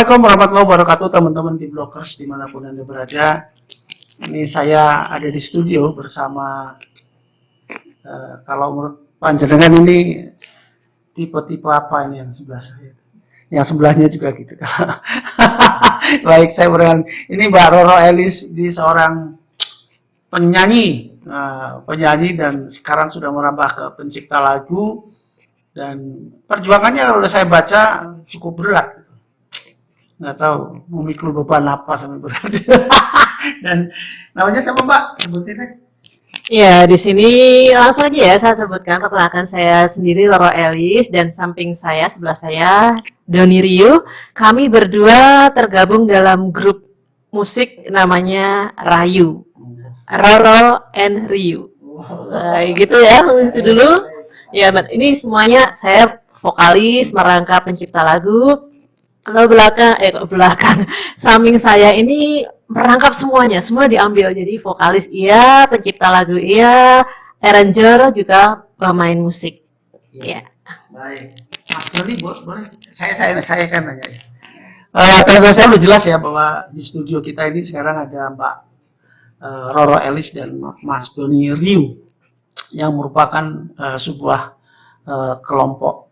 Assalamualaikum warahmatullahi wabarakatuh teman-teman di Blockers dimanapun Anda berada. Ini saya ada di studio bersama kalau menurut panjenengan ini tipe-tipe apa ini yang sebelah saya? Yang sebelahnya juga gitu. Baik, saya berkenan. Ini Mbak Roro Elis, di seorang penyanyi, penyanyi dan sekarang sudah merambah ke pencipta lagu, dan perjuangannya kalau saya baca cukup berat. Nggak tahu memikul beban apa sampai berat. Dan namanya siapa Mbak? Sebutin deh. Ya, di sini langsung aja ya saya sebutkan perkenalkan saya sendiri Roro Elis dan samping saya sebelah saya Doni Rio. Kami berdua tergabung dalam grup musik namanya Rayu. Roro and Rio. Gitu ya, itu dulu. Ya, ini semuanya saya vokalis, merangkap pencipta lagu. Kalau belakang, samping saya ini merangkap semuanya, semua diambil. Jadi vokalis iya, pencipta lagu iya, arranger juga pemain musik. Ya. Baik. Mas Doni, boleh saya kan nanya ya. Teman-teman saya udah jelas ya bahwa di studio kita ini sekarang ada Mbak Roro Elis dan Mas Doni Rio yang merupakan sebuah kelompok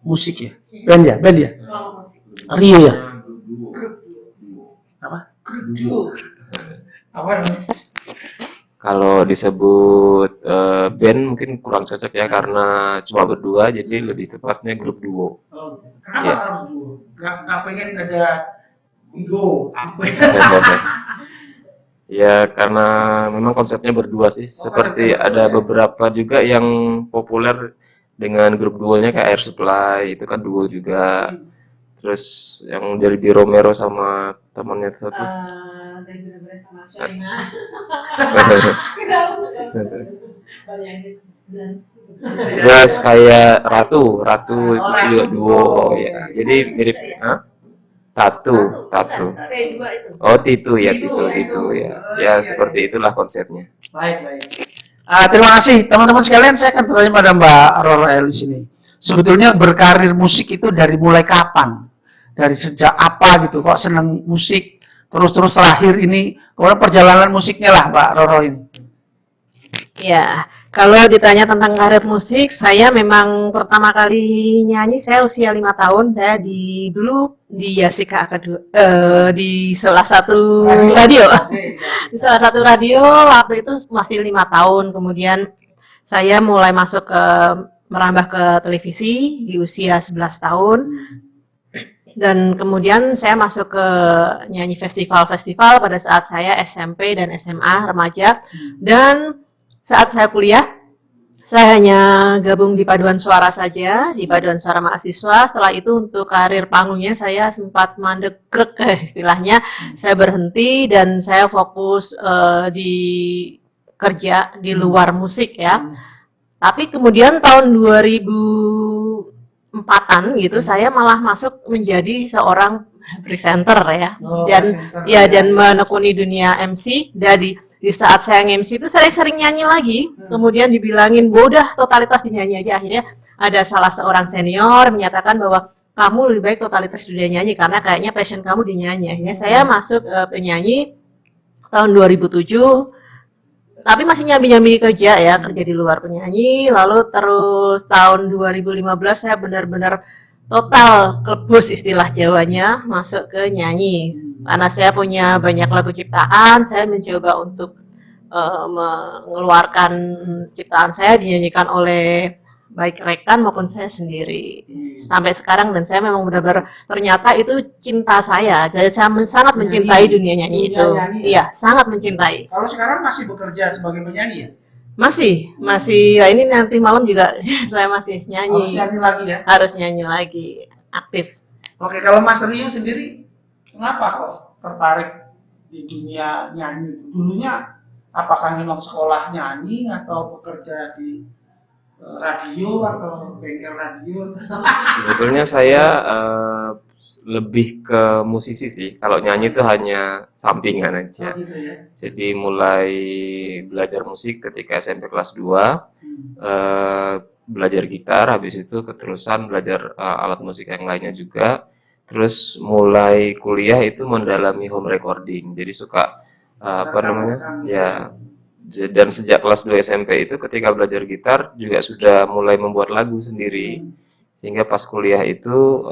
musik ya, band ya. Rio ya. Apa? Apa namanya? Kalau disebut band mungkin kurang cocok ya karena cuma berdua, jadi lebih tepatnya grup duo. Oh, kenapa Ya. harus duo? Gak pengen ada duo? Ya karena memang konsepnya berdua sih. Seperti ada beberapa juga yang populer dengan grup duonya kayak Air Supply, itu kan duo juga. Terus yang dari Di Romero sama temannya satu. Terus kayak Ratu itu juga duo ya. Jadi mirip Tatu. Oh, Titu ya. Ya seperti itulah konsepnya. Baik. Terima kasih teman-teman sekalian. Saya akan bertanya pada Mbak Roro Elis ini. Sebetulnya berkarir musik itu dari mulai kapan? Dari sejak apa gitu? Kok senang musik? Terus lahir ini, kemudian perjalanan musiknya lah Mbak Roro ini. Ya, kalau ditanya tentang karir musik, saya memang pertama kali nyanyi saya usia 5 tahun. Saya dulu di Yasika di salah satu radio. Di salah satu radio waktu itu masih 5 tahun. Kemudian saya mulai masuk ke merambah ke televisi di usia 11 tahun. Dan kemudian saya masuk ke nyanyi festival-festival pada saat saya SMP dan SMA remaja. Dan saat saya kuliah, saya hanya gabung di paduan suara saja, di paduan suara mahasiswa. Setelah itu untuk karir panggungnya saya sempat mandek istilahnya. Saya berhenti dan saya fokus di kerja di luar musik ya. Tapi kemudian tahun 2004-an gitu saya malah masuk menjadi seorang presenter ya. Dan menekuni dunia MC. Di saat saya nge-MC itu sering nyanyi lagi, kemudian dibilangin bodoh totalitas dinyanyi aja. Akhirnya ada salah seorang senior menyatakan bahwa kamu lebih baik totalitas di dunia nyanyi karena kayaknya passion kamu di nyanyi. Akhirnya saya masuk penyanyi tahun 2007, tapi masih nyambi-nyambi kerja di luar penyanyi. Lalu terus tahun 2015 saya benar-benar total klebus istilah Jawanya masuk ke nyanyi. Karena saya punya banyak lagu ciptaan, saya mencoba untuk mengeluarkan ciptaan saya dinyanyikan oleh baik rekan maupun saya sendiri sampai sekarang. Dan saya memang benar-benar ternyata itu cinta saya. Jadi saya sangat mencintai dunia nyanyi itu. Iya, sangat mencintai. Kalau sekarang masih bekerja sebagai penyanyi ya? Masih ya, ini nanti malam juga saya masih nyanyi. Harus nyanyi lagi ya? Harus nyanyi lagi, aktif. Oke, kalau Mas Rio sendiri, kenapa kok tertarik di dunia nyanyi? Dulunya apakah memang sekolah nyanyi atau bekerja di radio atau bengkel radio? Sebetulnya saya lebih ke musisi sih. Kalau nyanyi itu hanya sampingan aja. Gitu ya? Jadi mulai belajar musik ketika SMP kelas 2, belajar gitar, habis itu keterusan belajar alat musik yang lainnya juga. Terus mulai kuliah itu mendalami home recording. Jadi suka apa namanya? Ya, dan sejak kelas 2 SMP itu ketika belajar gitar juga sudah mulai membuat lagu sendiri. Sehingga pas kuliah itu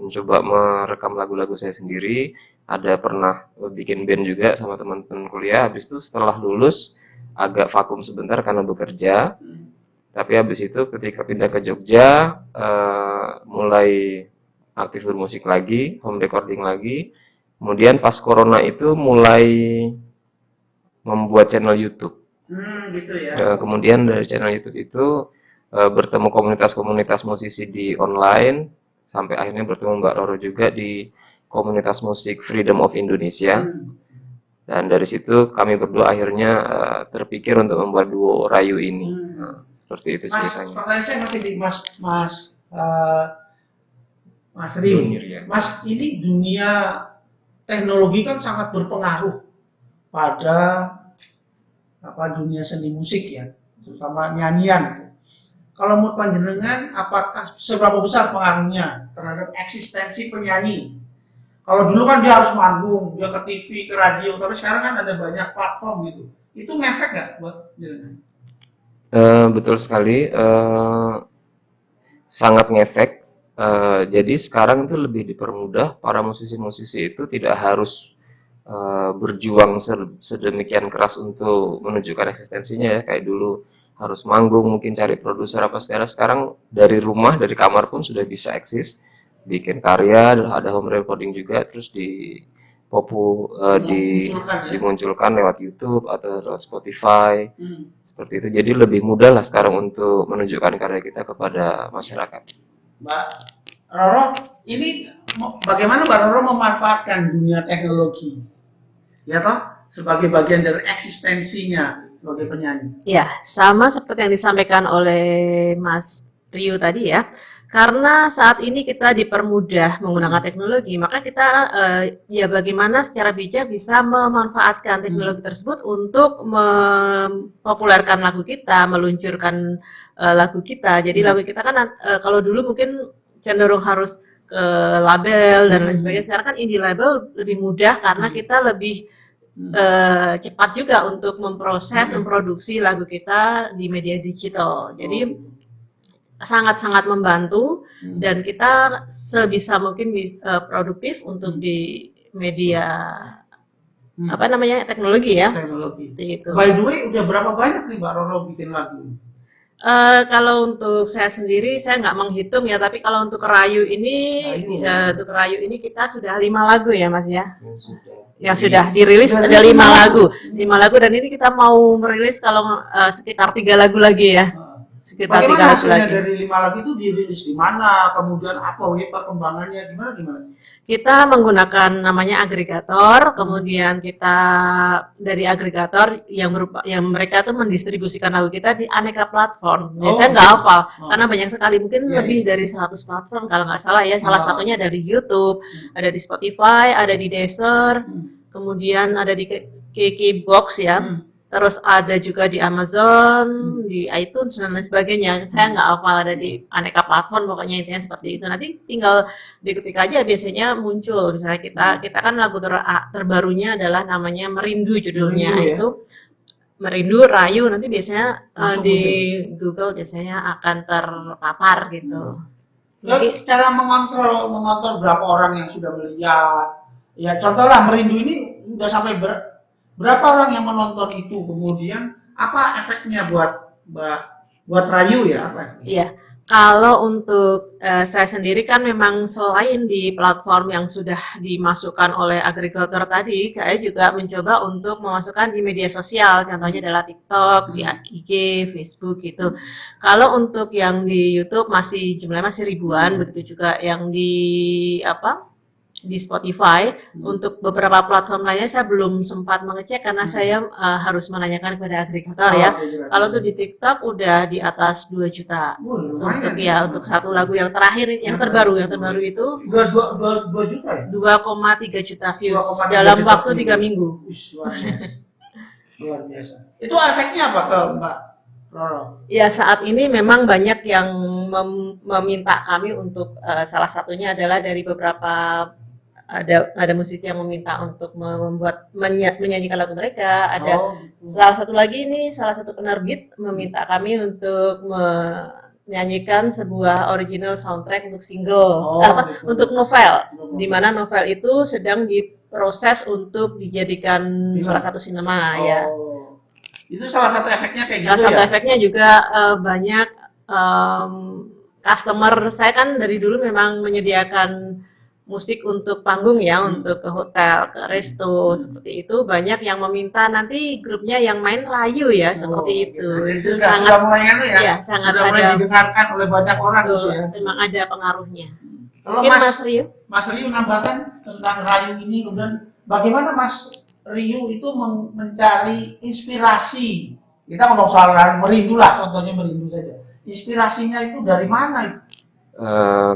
mencoba merekam lagu-lagu saya sendiri. Ada pernah bikin band juga sama teman-teman kuliah. Habis itu setelah lulus agak vakum sebentar karena bekerja. Tapi habis itu ketika pindah ke Jogja, mulai aktif bermusik lagi, home recording lagi. Kemudian pas corona itu mulai membuat channel YouTube. Gitu ya. Kemudian dari channel YouTube itu bertemu komunitas-komunitas musisi di online, sampai akhirnya bertemu Mbak Roro juga di komunitas musik Freedom of Indonesia. Dan dari situ kami berdua akhirnya terpikir untuk membuat duo Rayu ini. Seperti itu Mas, ceritanya. pertanyaan saya masih di Mas Rio. Junior, ya. Mas, ini dunia teknologi kan sangat berpengaruh pada dunia seni musik ya, terutama nyanyian. Kalau menurut panjenengan, apakah seberapa besar pengaruhnya terhadap eksistensi penyanyi? Kalau dulu kan dia harus manggung, dia ke TV, ke radio, tapi sekarang kan ada banyak platform gitu. Itu ngefek nggak buat panjenengan? Betul sekali, sangat ngefek. Jadi sekarang itu lebih dipermudah, para musisi-musisi itu tidak harus berjuang sedemikian keras untuk menunjukkan eksistensinya ya, kayak dulu harus manggung, mungkin cari produser apa. Sekarang dari rumah, dari kamar pun sudah bisa eksis, bikin karya, ada home recording juga, terus dimunculkan lewat YouTube atau lewat Spotify. Seperti itu. Jadi lebih mudah lah sekarang untuk menunjukkan karya kita kepada masyarakat. Mbak Roro, ini bagaimana Mbak Roro memanfaatkan dunia teknologi? Ya toh, sebagai bagian dari eksistensinya sebagai penyanyi. Ya, sama seperti yang disampaikan oleh Mas Rio tadi ya. Karena saat ini kita dipermudah menggunakan teknologi, maka kita ya bagaimana secara bijak bisa memanfaatkan teknologi tersebut untuk mempopulerkan lagu kita, meluncurkan lagu kita. Jadi lagu kita kan kalau dulu mungkin cenderung harus ke label dan lain sebagainya. Sekarang kan indie label lebih mudah karena kita lebih cepat juga untuk memproses, memproduksi lagu kita di media digital. Jadi sangat-sangat membantu dan kita sebisa mungkin produktif untuk di media teknologi ya. Teknologi. Itu. By the way, udah berapa banyak nih Mbak Roro bikin lagu? Kalau untuk saya sendiri saya nggak menghitung ya, tapi kalau untuk Rayu ini kita sudah 5 lagu ya Mas ya. Yang sudah dirilis ada 5 lagu. 5 lagu dan ini kita mau merilis kalau sekitar 3 lagu lagi ya. Sekitar 3 Bagaimana lagu hasilnya lagi. dari 5 lagu itu dirilis di mana? Kemudian apa perkembangannya? Gimana? Kita menggunakan namanya agregator, kemudian kita dari agregator yang mereka tuh mendistribusikan lagu kita di aneka platform. Ya, saya nggak hafal karena banyak sekali, mungkin lebih dari 100 platform kalau nggak salah ya. Salah satunya ada di YouTube, ada di Spotify, ada di Deezer, kemudian ada di KKBox ya. Terus ada juga di Amazon, di iTunes dan lain sebagainya. Saya nggak hafal, ada di aneka platform, pokoknya intinya seperti itu. Nanti tinggal diketik aja, biasanya muncul. Misalnya kita kan lagu terbarunya adalah namanya Merindu judulnya. Merindu, ya? Itu Merindu Rayu, nanti biasanya di Google biasanya akan terpapar gitu. Jadi cara mengontrol berapa orang yang sudah melihat. Ya contohlah Merindu ini udah sampai berapa orang yang menonton itu, kemudian apa efeknya buat Rayu ya? Iya, kalau untuk saya sendiri kan memang selain di platform yang sudah dimasukkan oleh agregator tadi, saya juga mencoba untuk memasukkan di media sosial, contohnya adalah TikTok, di IG, Facebook gitu. Kalau untuk yang di YouTube jumlahnya masih ribuan, begitu juga yang di Spotify. Untuk beberapa platform lainnya saya belum sempat mengecek karena saya harus menanyakan kepada agregator ya. Kalau untuk di TikTok udah di atas 2 juta. Untuk satu lagu yang terakhir, yang terbaru itu 2 juta ya? 2,3 juta views dalam waktu 3 minggu. Luar biasa. Itu efeknya apa ke Mbak Roro. Ya, saat ini memang banyak yang meminta kami untuk salah satunya adalah dari beberapa ada musisi yang meminta untuk menyanyikan lagu mereka. Ada Oh, gitu. salah satu lagi ini salah satu penerbit meminta kami untuk menyanyikan sebuah original soundtrack untuk single Oh, apa gitu. untuk novel, di mana novel itu sedang diproses untuk dijadikan Film. salah satu sinema ya. Oh. Itu salah satu efeknya kayak Salah gitu satu ya? efeknya juga banyak customer saya kan dari dulu memang menyediakan musik untuk panggung ya, untuk ke hotel, ke resto seperti itu banyak yang meminta nanti grupnya yang main rayu ya seperti itu. Itu sangat sudah mulai anu ya? ya sangat Sudah mulai ada didengarkan oleh banyak orang gitu betul, ya. memang ada pengaruhnya. Kalau Mungkin Mas Mas Rio? Mas Riu nambahkan tentang rayu ini, kemudian bagaimana Mas Riu itu mencari inspirasi? Kita ngomong soal merindu lah, contohnya merindu saja. Inspirasinya itu dari mana?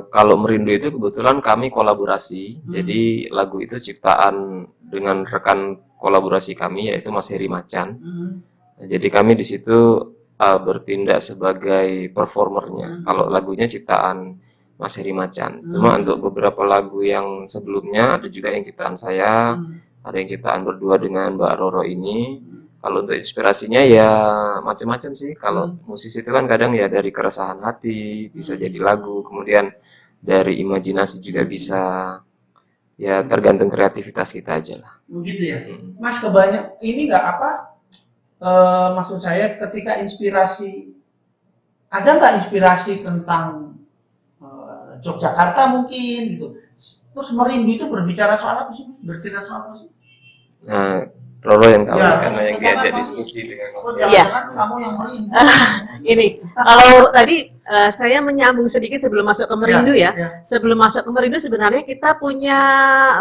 Kalau Merindu itu kebetulan kami kolaborasi, jadi lagu itu ciptaan dengan rekan kolaborasi kami yaitu Mas Heri Macan. Jadi kami di situ bertindak sebagai performernya. Kalau lagunya ciptaan Mas Heri Macan. Cuma untuk beberapa lagu yang sebelumnya ada juga yang ciptaan saya, ada yang ciptaan berdua dengan Mbak Roro ini. Kalau untuk inspirasinya ya macam-macam sih. Kalau musisi itu kan kadang ya dari keresahan hati bisa jadi lagu, kemudian dari imajinasi juga bisa. Ya tergantung kreativitas kita aja lah. Begitu ya. Mas ini nggak apa? Maksud saya ketika inspirasi, ada nggak inspirasi tentang Yogyakarta mungkin gitu. Terus Merindu itu berbicara soal apa sih? Bercerita soal apa sih? Nah, Roro yang tahu Ya, karena yang tentang diajak apa? diskusi dengan Mas. Oh, Iya. jangan-jangan kamu yang Merindu. Ini kalau tadi saya menyambung sedikit sebelum masuk ke Merindu ya. Ya. Sebelum masuk ke Merindu sebenarnya kita punya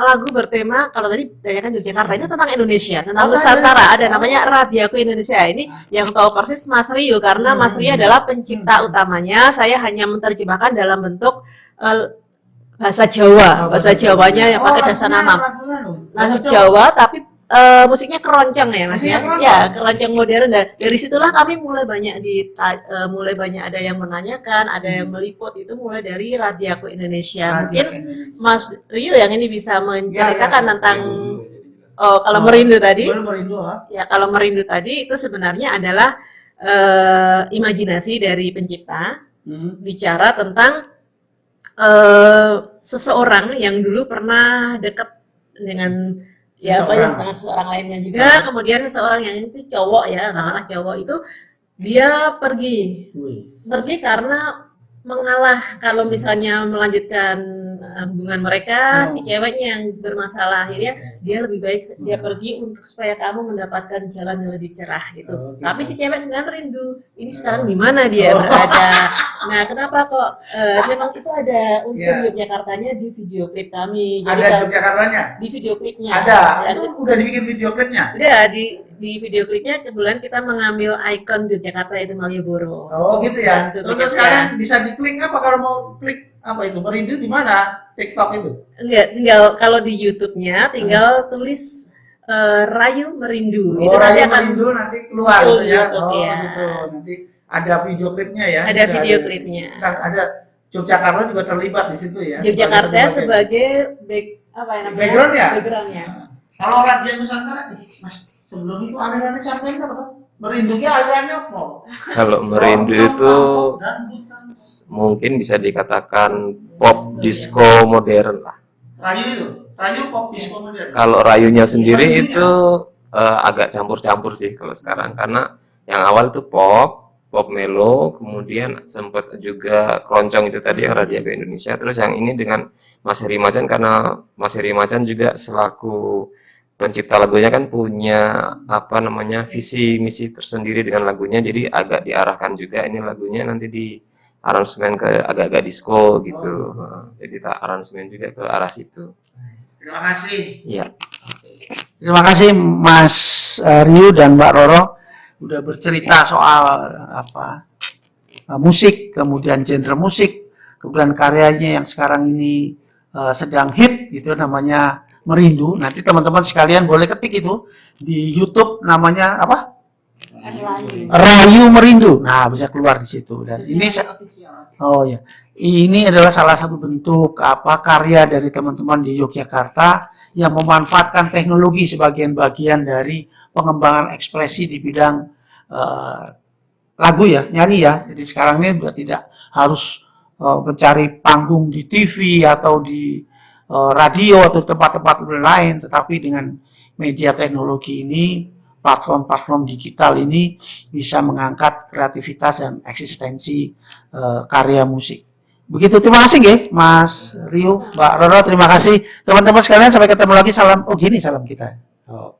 lagu bertema kalau tadi tanyakan Yogyakarta itu tentang Indonesia, tentang Nusantara. Ada namanya Radiaku Indonesia. Ini yang tahu persis Mas Rio karena Mas Rio adalah pencipta utamanya. Saya hanya menerjemahkan dalam bentuk bahasa Jawa, bahasa Jawanya yang pakai dasar nama. Lagu Jawa tapi musiknya keroncong ya Mas ya. Ya, keroncong modern dan dari situlah kami mulai banyak mulai banyak ada yang menanyakan, ada yang meliput itu mulai dari Radiaku Indonesia. Mungkin Mas Rio yang ini bisa menceritakan tentang kalau Merindu tadi. Ya, kalau Merindu tadi itu sebenarnya adalah imajinasi dari pencipta bicara tentang seseorang yang dulu pernah dekat dengan ya banyak sama seseorang lainnya juga, kemudian seseorang yang itu cowok ya, katakanlah cowok itu dia pergi karena mengalah kalau misalnya melanjutkan hubungan mereka, si ceweknya yang bermasalah akhirnya dia lebih baik dia pergi untuk supaya kamu mendapatkan jalan yang lebih cerah gitu. Tapi si cewek dengan rindu ini sekarang di mana dia berada. Nah, kenapa kok memang itu ada unsur Yogyakartanya di video klip kami. Jadi ada Yogyakartanya? Di video klipnya. Ada. Itu udah dibikin video klipnya? Udah di video klipnya kebetulan kita mengambil ikon Yogyakarta itu Malioboro. Oh gitu ya. Terus sekarang bisa diklik apa kalau mau klik apa itu Merindu di mana? TikTok itu? Enggak, tinggal kalau di YouTube-nya tinggal tulis Rayu Merindu. Oh, itu nanti Rayu akan Merindu nanti keluar gitu ya. YouTube, Oh ya. gitu. Nanti ada video klipnya ya. Ada video klipnya. Ada Yogyakarta juga terlibat di situ ya. Yogyakarta sebagai background ya? Backgroundnya. Kalau Raja Nusantara, Mas, sebelum itu alirannya sampai apa? Merindunya alirannya apa? Kalau Merindu itu mungkin bisa dikatakan pop disco modern lah. Rayu itu, Rayu pop disco modern. Kalau Rayunya sendiri itu agak campur-campur sih kalau sekarang karena yang awal itu pop melo, kemudian sempat juga keroncong itu tadi yang Radiaku Indonesia, terus yang ini dengan Mas Heri Macan karena Mas Heri Macan juga selaku pencipta lagunya kan punya visi misi tersendiri dengan lagunya, jadi agak diarahkan juga ini lagunya nanti di aransemen ke agak-agak disco gitu. Jadi tak aransemen juga ke arah situ. Terima kasih. Iya. Terima kasih Mas Rio dan Mbak Roro udah bercerita soal musik, kemudian genre musik, kemudian karyanya yang sekarang ini sedang hit itu namanya Merindu. Nanti teman-teman sekalian boleh ketik itu di YouTube namanya apa? Rayu Merindu. Nah, bisa keluar di situ. Dan ini oh ya. Ini adalah salah satu bentuk karya dari teman-teman di Yogyakarta yang memanfaatkan teknologi sebagian bagian dari pengembangan ekspresi di bidang lagu ya, nyanyi ya. Jadi sekarang ini sudah tidak harus mencari panggung di TV atau di radio atau tempat-tempat lain, tetapi dengan media teknologi ini, platform-platform digital ini bisa mengangkat kreativitas dan eksistensi karya musik. Begitu, terima kasih nggih, Mas Rio, Mbak Roro, terima kasih. Teman-teman sekalian, sampai ketemu lagi. Salam, oh gini salam kita. Oh.